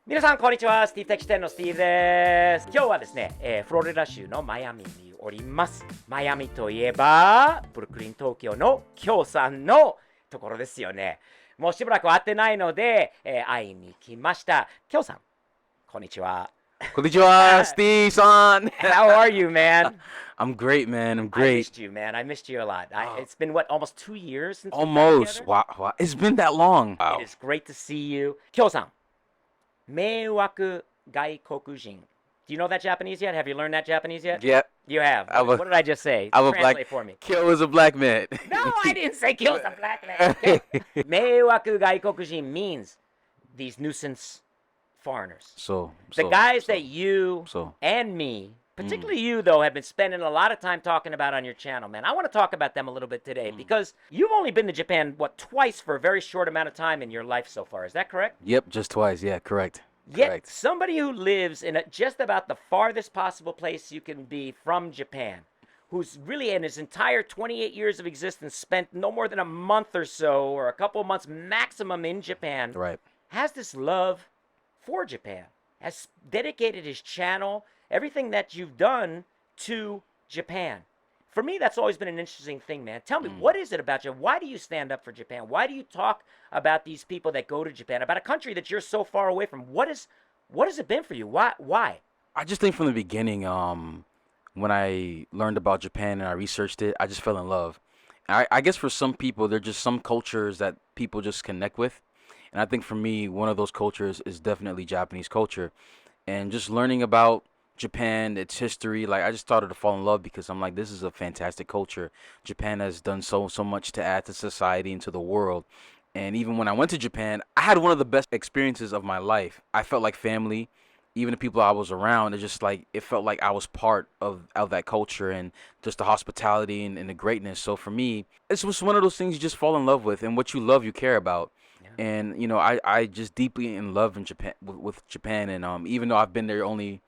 皆さんこんにちは、スティーブ的視点のスティーブです。今日はですね、フロリダ州のマイアミにおります。マイアミといえばブルックリン東京のキョウさんのところですよね。もうしばらく会ってないので、会いに来ました。キョウさん、こんにちは。Konnichiwa, Steve-san. How are you, man? I'm great, man. I'm I great. missed you, man. I missed you a lot. Oh, It's been what, almost 2 years since we've got almost. together? Wow, wow. It's been that long. It Wow. is great to see you. キョウさん、迷惑外国人. Do you know that Japanese yet? Have you learned that Japanese yet? Yeah, You have. I'm a, What did I just say? I'm a Translate black. for me. Kill is a black man. No, I didn't say kill some black man. 迷惑外国人 means these nuisance foreigners. The guys that you so. and me, particularly you though, have been spending a lot of time talking about on your channel, man. I want to talk about them a little bit today because you've only been to Japan, what, twice for a very short amount of time in your life so far. Is that correct? Yep, just twice. Yeah, correct. Yet Correct. somebody who lives in just about the farthest possible place you can be from Japan, who's really in his entire 28 years of existence spent no more than a month or so or a couple of months maximum in Japan, Right. has this love for Japan, has dedicated his channel, everything that you've done to Japan. For me, that's always been an interesting thing, man. Tell me, what is it about you? Why do you stand up for Japan? Why do you talk about these people that go to Japan, about a country that you're so far away from? What has it been for you? Why? I just think from the beginning, when I learned about Japan and I researched it, I just fell in love. I guess for some people, there are just some cultures that people just connect with. And I think for me, one of those cultures is definitely Japanese culture. And just learning about Japan, its history, like I just started to fall in love because I'm like, this is a fantastic culture. Japan has done so much to add to society and to the world. And even when I went to Japan, I had one of the best experiences of my life. I felt like family. Even the people I was around, it just like it felt like I was part of that culture and just the hospitality and the greatness. So for me, it's just one of those things you just fall in love with, and what you love, you care about. Yeah. And I just deeply in love in Japan with Japan, and even though I've been there only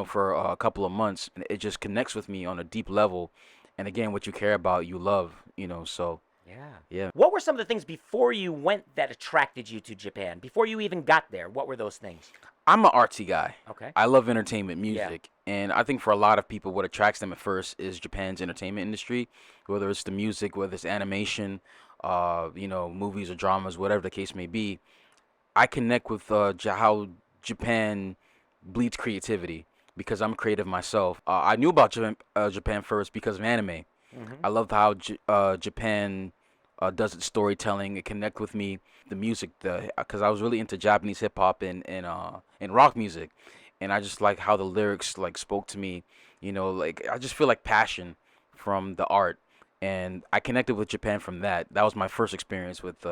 for a couple of months, it just connects with me on a deep level. And again, what you care about, you love. So Yeah. yeah. What were some of the things before you went that attracted you to Japan? Before you even got there, what were those things? I'm an artsy guy. Okay. I love entertainment, Yeah. music, and I think for a lot of people, what attracts them at first is Japan's entertainment industry, whether it's the music, whether it's animation, movies or dramas, whatever the case may be. I connect with how Japan bleeds creativity because I'm creative myself. I knew about Japan first because of anime. I loved how Japan does its storytelling. It connect with me, the music, because I was really into Japanese hip hop and rock music, and I just like how the lyrics like spoke to me. Like I just feel like passion from the art, and I connected with Japan from that. That was my first experience with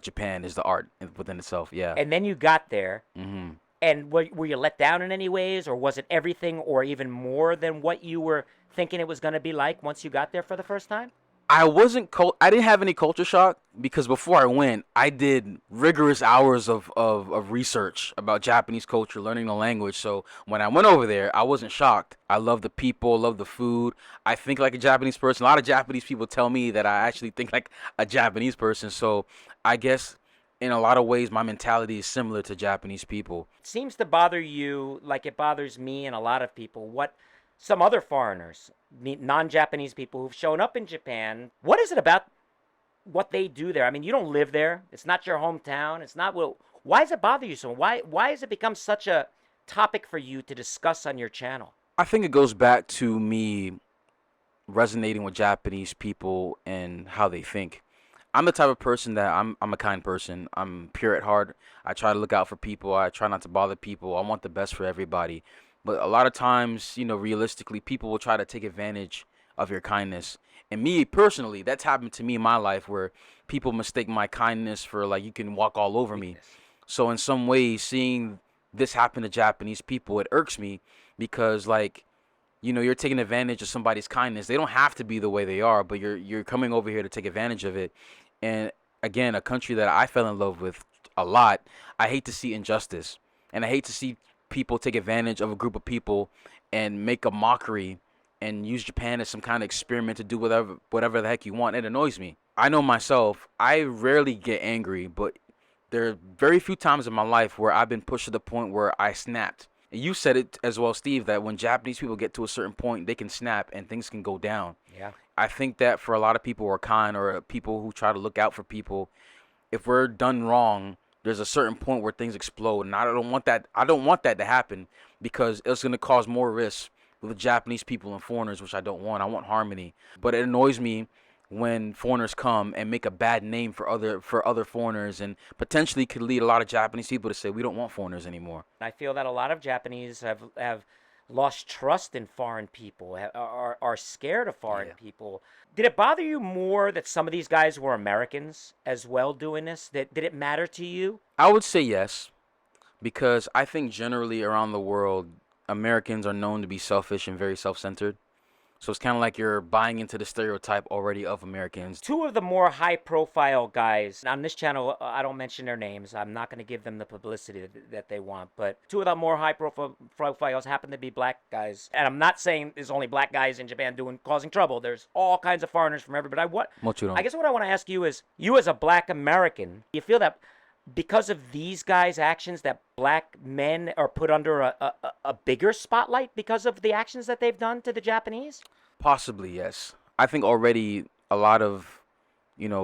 Japan is the art within itself. Yeah. And then you got there, hmm and were you let down in any ways, or was it everything or even more than what you were thinking it was going to be like once you got there for the first time? I didn't have any culture shock because before I went, I did rigorous hours of research about Japanese culture, learning the language. So when I went over there, I wasn't shocked. I love the people, love the food. I think like a Japanese person. A lot of Japanese people tell me that I actually think like a Japanese person. So I guess in a lot of ways, my mentality is similar to Japanese people. It seems to bother you like it bothers me and a lot of people. What some other foreigners, non-Japanese people who've shown up in Japan, what is it about what they do there? I mean, you don't live there. It's not your hometown. It's not well. Why does it bother you so? Why has it become such a topic for you to discuss on your channel? I think it goes back to me resonating with Japanese people and how they think. I'm the type of person that I'm a kind person. I'm pure at heart. I try to look out for people. I try not to bother people. I want the best for everybody. But a lot of times, realistically, people will try to take advantage of your kindness. And me personally, that's happened to me in my life where people mistake my kindness for like you can walk all over me. Weakness. So in some ways, seeing this happen to Japanese people, it irks me because like you're taking advantage of somebody's kindness. They don't have to be the way they are, but you're coming over here to take advantage of it. And again, a country that I fell in love with a lot, I hate to see injustice. And I hate to see people take advantage of a group of people and make a mockery and use Japan as some kind of experiment to do whatever the heck you want. It annoys me. I know myself, I rarely get angry, but there are very few times in my life where I've been pushed to the point where I snapped. And you said it as well, Steve, that when Japanese people get to a certain point, they can snap and things can go down. Yeah. I think that for a lot of people who are kind or people who try to look out for people, if we're done wrong, there's a certain point where things explode, and I don't want that. I don't want that to happen because it's going to cause more risk with Japanese people and foreigners, which I don't want. I want harmony, but it annoys me when foreigners come and make a bad name for other foreigners, and potentially could lead a lot of Japanese people to say we don't want foreigners anymore. I feel that a lot of Japanese have lost trust in foreign people, are scared of foreign Yeah. people. Did it bother you more that some of these guys were Americans as well doing this? Did it matter to you? I would say yes, because I think generally around the world, Americans are known to be selfish and very self-centered. So it's kind of like you're buying into the stereotype already of Americans. Two of the more high-profile guys on this channel, I don't mention their names. I'm not going to give them the publicity that they want. But two of the more high-profiles happen to be black guys. And I'm not saying there's only black guys in Japan causing trouble. There's all kinds of foreigners from everybody. Mochiro. I guess what I want to ask you is, you as a black American, you feel that because of these guys' actions, that black men are put under a bigger spotlight because of the actions that they've done to the Japanese? Possibly, yes. I think already a lot of,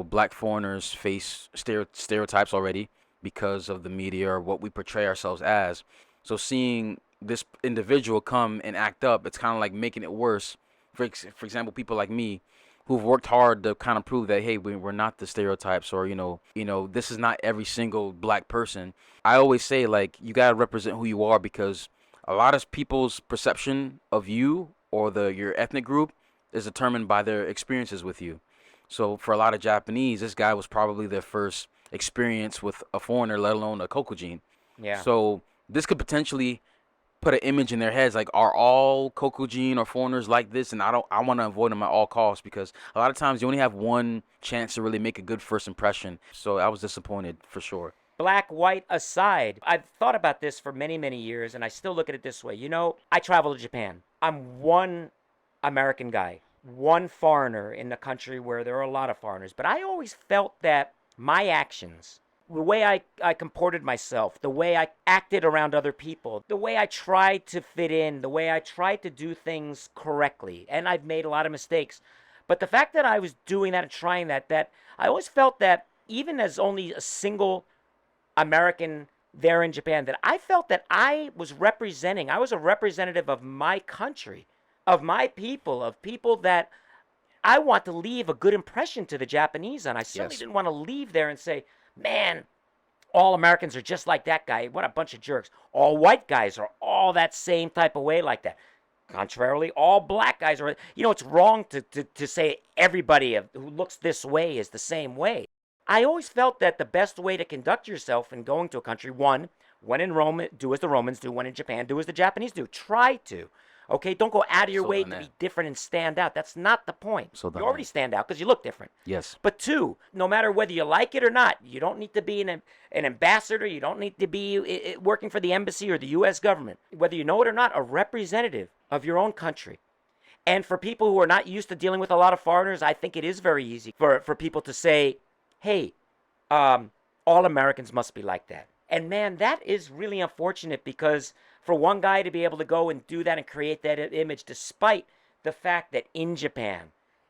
black foreigners face stereotypes already because of the media or what we portray ourselves as. So seeing this individual come and act up, it's kind of like making it worse. For example, people like me who've worked hard to kind of prove that, hey, we're not the stereotypes, or, this is not every single black person. I always say, like, you got to represent who you are, because a lot of people's perception of you or your ethnic group is determined by their experiences with you. So for a lot of Japanese, this guy was probably their first experience with a foreigner, let alone a Kokujin. Yeah. So this could potentially put an image in their heads like, are all Kokujin or foreigners like this? And I want to avoid them at all costs, because a lot of times you only have one chance to really make a good first impression. So I was disappointed for sure. Black, white aside, I've thought about this for many, many years, and I still look at it this way. I travel to Japan. I'm one American guy, one foreigner in the country where there are a lot of foreigners. But I always felt that my actions, the way I comported myself, the way I acted around other people, the way I tried to fit in, the way I tried to do things correctly, and I've made a lot of mistakes. But the fact that I was doing that and trying that I always felt that even as only a single American there in Japan, that I felt that I was a representative of my country, of my people, of people that I want to leave a good impression to the Japanese on. I certainly Yes. didn't want to leave there and say, man, all Americans are just like that guy. What a bunch of jerks. All white guys are all that same type of way like that. Contrarily, all black guys are, it's wrong to say everybody who looks this way is the same way. I always felt that the best way to conduct yourself in going to a country, one, when in Rome, do as the Romans do. When in Japan, do as the Japanese do. Try to. Okay, don't go out of your So way done to that. be different and stand out. That's not the point. So You done already that. stand out because you look different. Yes. But two, no matter whether you like it or not, you don't need to be an ambassador. You don't need to be working for the embassy or the U.S. government. Whether you know it or not, a representative of your own country. And for people who are not used to dealing with a lot of foreigners, I think it is very easy for people to say, hey, all Americans must be like that. And man, that is really unfortunate, because for one guy to be able to go and do that and create that image, despite the fact that in Japan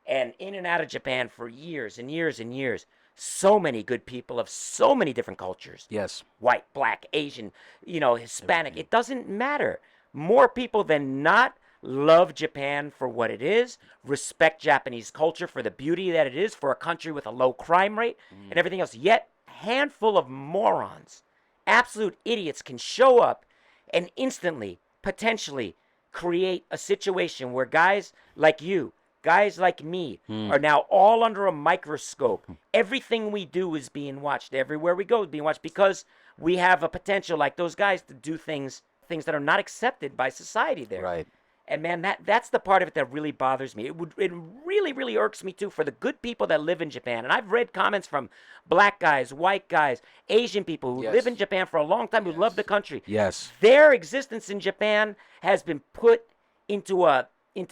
and in and out of Japan for years and years and years, so many good people of so many different cultures, Yes. white, black, Asian, Hispanic, it doesn't matter. More people than not love Japan for what it is, respect Japanese culture for the beauty that it is, for a country with a low crime rate and everything else. Yet, a handful of morons, absolute idiots, can show up and instantly, potentially, create a situation where guys like you, guys like me, are now all under a microscope. Everything we do is being watched. Everywhere we go is being watched, because we have a potential, like those guys, to do things that are not accepted by society there. Right. And man, that's the part of it that really bothers me. It really, really irks me too, for the good people that live in Japan. And I've read comments from black guys, white guys, Asian people who Yes. live in Japan for a long time, who love the country. Yes. Their existence in Japan has been put into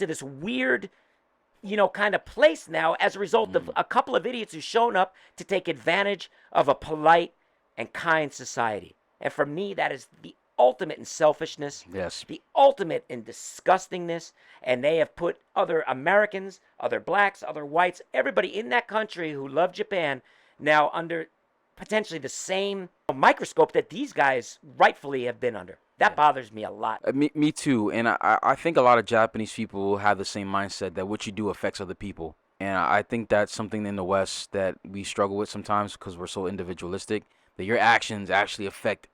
this weird, kind of place now, as a result of a couple of idiots who've shown up to take advantage of a polite, and kind society. And for me, that is the ultimate in selfishness, Yes. the ultimate in disgustingness. And they have put other Americans, other blacks, other whites, everybody in that country who love Japan now under potentially the same microscope that these guys rightfully have been under. That bothers me a lot. Me too. And I think a lot of Japanese people have the same mindset that what you do affects other people. And I think that's something in the West that we struggle with sometimes because we're so individualistic, that your actions actually affect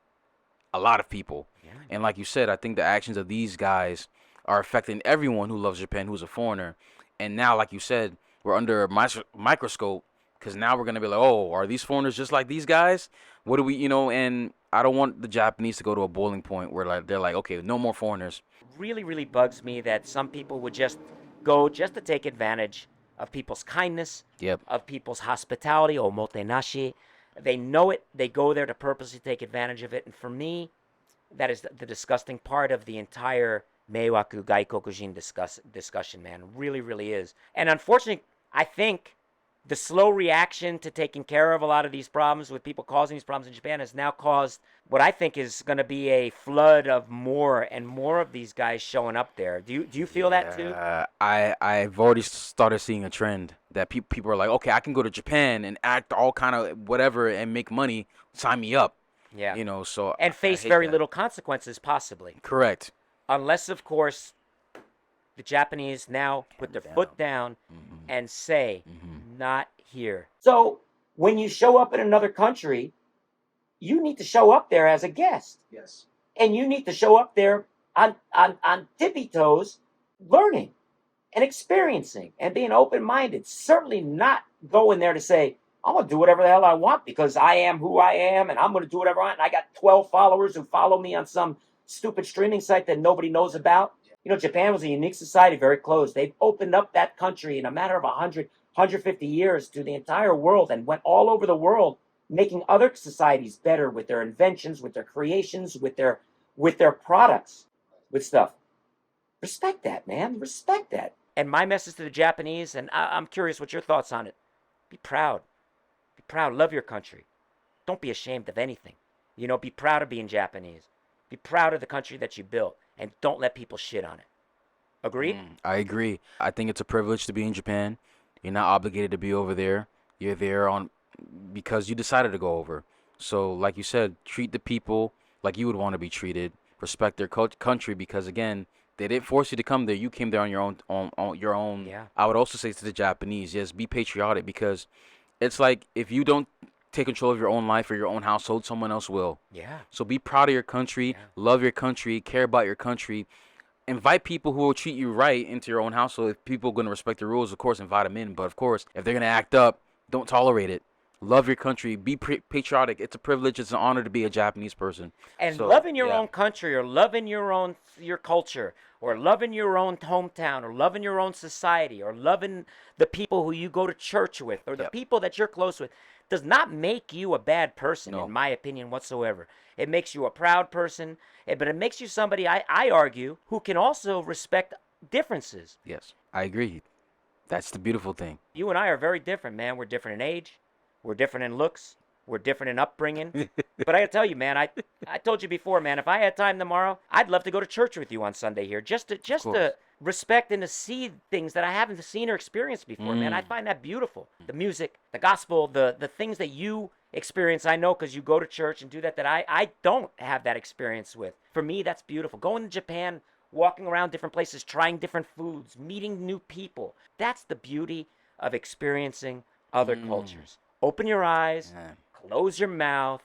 a lot of people. Yeah. And like you said, I think the actions of these guys are affecting everyone who loves Japan, who's a foreigner. And now, like you said, we're under a microscope because now we're going to be like, oh, are these foreigners just like these guys? What do we, and I don't want the Japanese to go to a boiling point where like they're like, okay, no more foreigners. Really, really bugs me that some people would just go just to take advantage of people's kindness, Yep. of people's hospitality, omotenashi. They know it. They go there to purposely take advantage of it. And for me, that is the disgusting part of the entire Meiwaku Gaikokujin discussion, man. Really, really is. And unfortunately, I think the slow reaction to taking care of a lot of these problems with people causing these problems in Japan has now caused what I think is going to be a flood of more and more of these guys showing up there. Do you feel that too? I've already started seeing a trend that people are like, okay, I can go to Japan and act all kind of whatever and make money. Sign me up. Yeah. So And I face hate very that. little consequences, possibly. Correct. Unless, of course, the Japanese now put their foot down and say, not here. So when you show up in another country, you need to show up there as a guest. Yes. And you need to show up there on tippy toes, learning and experiencing and being open-minded. Certainly not going there to say, I'm going to do whatever the hell I want because I am who I am and I'm going to do whatever I want. And I got 12 followers who follow me on some stupid streaming site that nobody knows about. Japan was a unique society, very closed. They've opened up that country in a matter of 100, 150 years to the entire world and went all over the world, making other societies better with their inventions, with their creations, with their products, with stuff. Respect that, man. Respect that. And my message to the Japanese, and I'm curious what your thoughts on it. Be proud. Be proud. Love your country. Don't be ashamed of anything. Be proud of being Japanese. Be proud of the country that you built. And don't let people shit on it. Agreed? I agree. I think it's a privilege to be in Japan. You're not obligated to be over there. You're there because you decided to go over. So, like you said, treat the people like you would want to be treated. Respect their country because, again, they didn't force you to come there. You came there on your own. On your own. Yeah. I would also say to the Japanese, yes, be patriotic because it's like if you don't take control of your own life or your own household, someone else will. Yeah. So be proud of your country, love your country, care about your country. Invite people who will treat you right into your own household. If people are going to respect the rules, of course, invite them in. But of course, if they're going to act up, don't tolerate it. Love your country. Be patriotic. It's a privilege. It's an honor to be a Japanese person. And So, loving your yeah. own country or loving your culture or loving your own hometown or loving your own society or loving the people who you go to church with or the Yep. people that you're close with does not make you a bad person, No. in my opinion, whatsoever. It makes you a proud person, but it makes you somebody, I argue, who can also respect differences. Yes, I agree. That's the beautiful thing. You and I are very different, man. We're different in age. We're different in looks. We're different in upbringing. But I gotta tell you, man, I told you before, man, if I had time tomorrow, I'd love to go to church with you on Sunday here, just to course. respect and to see things that I haven't seen or experienced before, man. I find that beautiful. The music, the gospel, the things that you experience, I know because you go to church and do that I don't have that experience with. For me, that's beautiful. Going to Japan, walking around different places, trying different foods, meeting new people. That's the beauty of experiencing other cultures. Open your eyes, Yeah. close your mouth,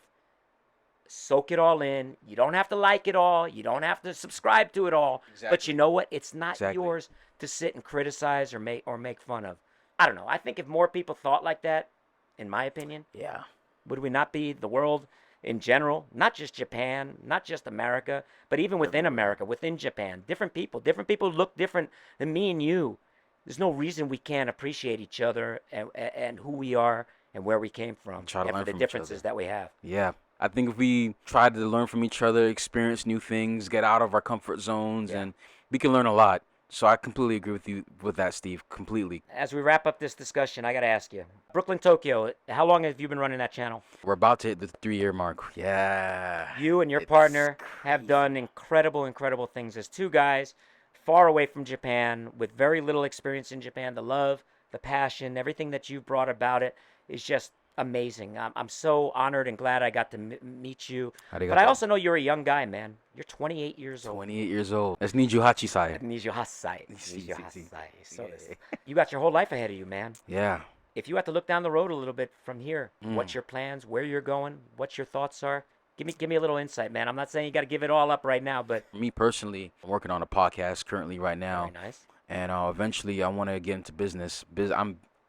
soak it all in. You don't have to like it all. You don't have to subscribe to it all. But Exactly. you know what? It's not Exactly. yours to sit and criticize or make fun of. I don't know. I think if more people thought like that, in my opinion, Yeah. would we not be the world in general? Not just Japan, not just America, but even within America, within Japan. Different people look different than me and you. There's no reason we can't appreciate each other and who we are and where we came from Try to and for learn the from each differences other. that we have. Yeah. I think if we try to learn from each other, experience new things, get out of our comfort zones, Yeah. and we can learn a lot. So I completely agree with you with that, Steve. Completely. As we wrap up this discussion, I got to ask you, Brooklyn, Tokyo, how long have you been running that channel? We're about to hit the 3-year mark. Yeah. You and your It's partner have crazy. done incredible things as two guys far away from Japan with very little experience in Japan. The love, the passion, everything that you've brought about it is just amazing. I'm so honored and glad I got to meet you. But I Arigato. also know you're a young guy, man. You're 28 years old. 28 years old. That's Nijuhachi side. 28歳. 28歳. So Yeah. you got your whole life ahead of you, man. Yeah. If you had to look down the road a little bit from here, Mm. what's your plans, where you're going, what your thoughts are? Give me a little insight, man. I'm not saying you got to give it all up right now, but Me personally, I'm working on a podcast currently right now, very nice. and eventually I want to get into business.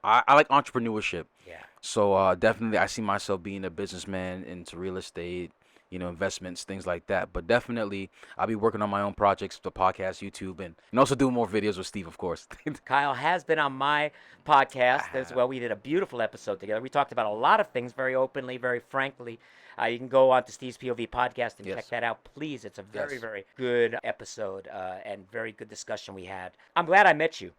I like entrepreneurship, Yeah. so definitely I see myself being a businessman into real estate, investments, things like that. But definitely I'll be working on my own projects, the podcast, YouTube, and also do more videos with Steve, of course. Kyle has been on my podcast as well. We did a beautiful episode together. We talked about a lot of things very openly, very frankly. You can go on to Steve's POV podcast and check Yes. that out, please. It's a very, Yes. very good episode and very good discussion we had. I'm glad I met you.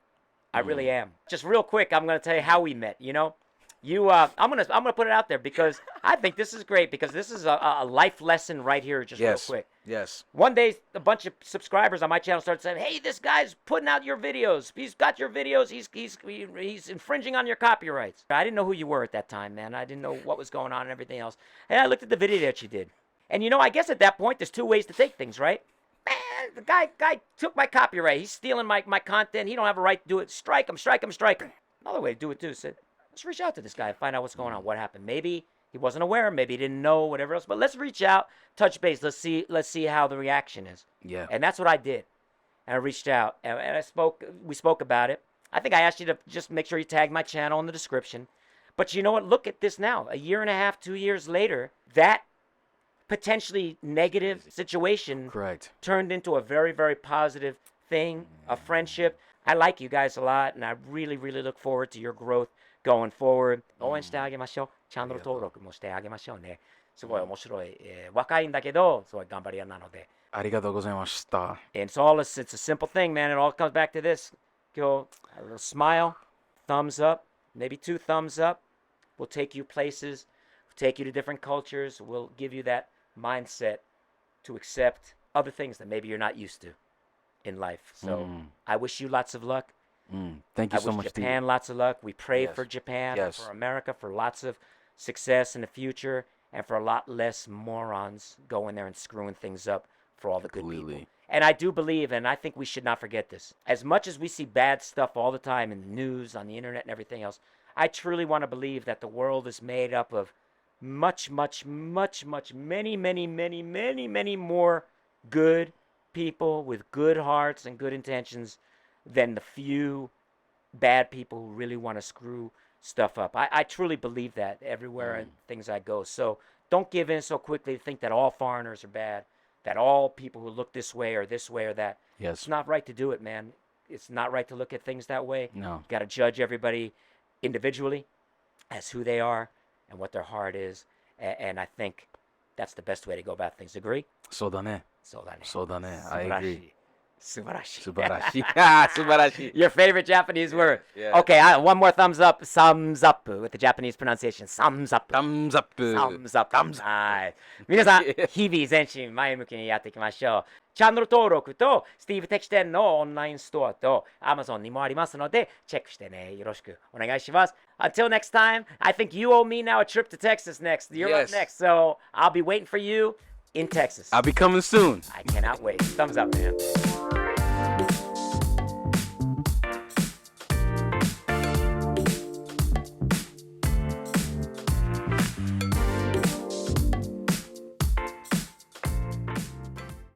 I really am. Just real quick, I'm going to tell you how we met. I'm gonna put it out there because I think this is great because this is a life lesson right here. Just Yes. real quick. Yes. One day, a bunch of subscribers on my channel started saying, "Hey, this guy's putting out your videos. He's got your videos. He's infringing on your copyrights." I didn't know who you were at that time, man. I didn't know what was going on and everything else. And I looked at the video that you did, and I guess at that point, there's two ways to take things, right? Man, the guy took my copyright. He's stealing my content. He don't have a right to do it. Strike him, strike him, strike him. Another way to do it too. Said, let's reach out to this guy and find out what's going on. What happened? Maybe he wasn't aware. Maybe he didn't know. Whatever else. But let's reach out, touch base. Let's see how the reaction is. Yeah. And that's what I did. And I reached out and we spoke about it. I think I asked you to just make sure you tag my channel in the description. But you know what? Look at this now. A year and a half, 2 years later, that potentially negative situation Correct. turned into a very, very positive thing, a friendship. I like you guys a lot, and I really, really look forward to your growth going forward. 応援してあげましょう。チャンネル登録もしてあげましょうね。すごい面白い。若いんだけど、すごい頑張り屋なので。ありがとうございました。 And it's a simple thing, man. It all comes back to this. Go, a little smile, thumbs up, maybe 2 thumbs up. We'll take you places, take you to different cultures. We'll give you that mindset to accept other things that maybe you're not used to in life. So I wish you lots of luck. Thank I you so wish much, Steve. Japan lots of luck. We pray Yes. for Japan, Yes. for America, for lots of success in the future, and for a lot less morons going there and screwing things up for all the good people. Completely. And I do believe, and I think we should not forget this. As much as we see bad stuff all the time in the news, on the internet, and everything else, I truly want to believe that the world is made up of much, many more good people with good hearts and good intentions than the few bad people who really want to screw stuff up. I truly believe that everywhere and things I go. So don't give in so quickly to think that all foreigners are bad, that all people who look this way or that. Yes. It's not right to do it, man. It's not right to look at things that way. No. You got to judge everybody individually as who they are and what their heart is. And I think that's the best way to go about things. Agree? そうだね。そうだね。そうだね。I agree. 素晴らしい。素晴らしい。Ah, 素晴らしい。 Your favorite Japanese word. Yeah. Okay, one more thumbs up. Thumbs up with the Japanese pronunciation. Thumbs up. Thumbs up. Thumbs up.はい。皆さん、日々前進前向きにやっていきましょう。チャンネル登録と、スティーブテキ店のオンラインストアと、Amazon にもありますので、チェックしてね。よろしくお願いします。Until next time, I think you owe me now a trip to Texas next. You're up Yes. next, so I'll be waiting for you in Texas. I'll be coming soon. I cannot wait. Thumbs up, man.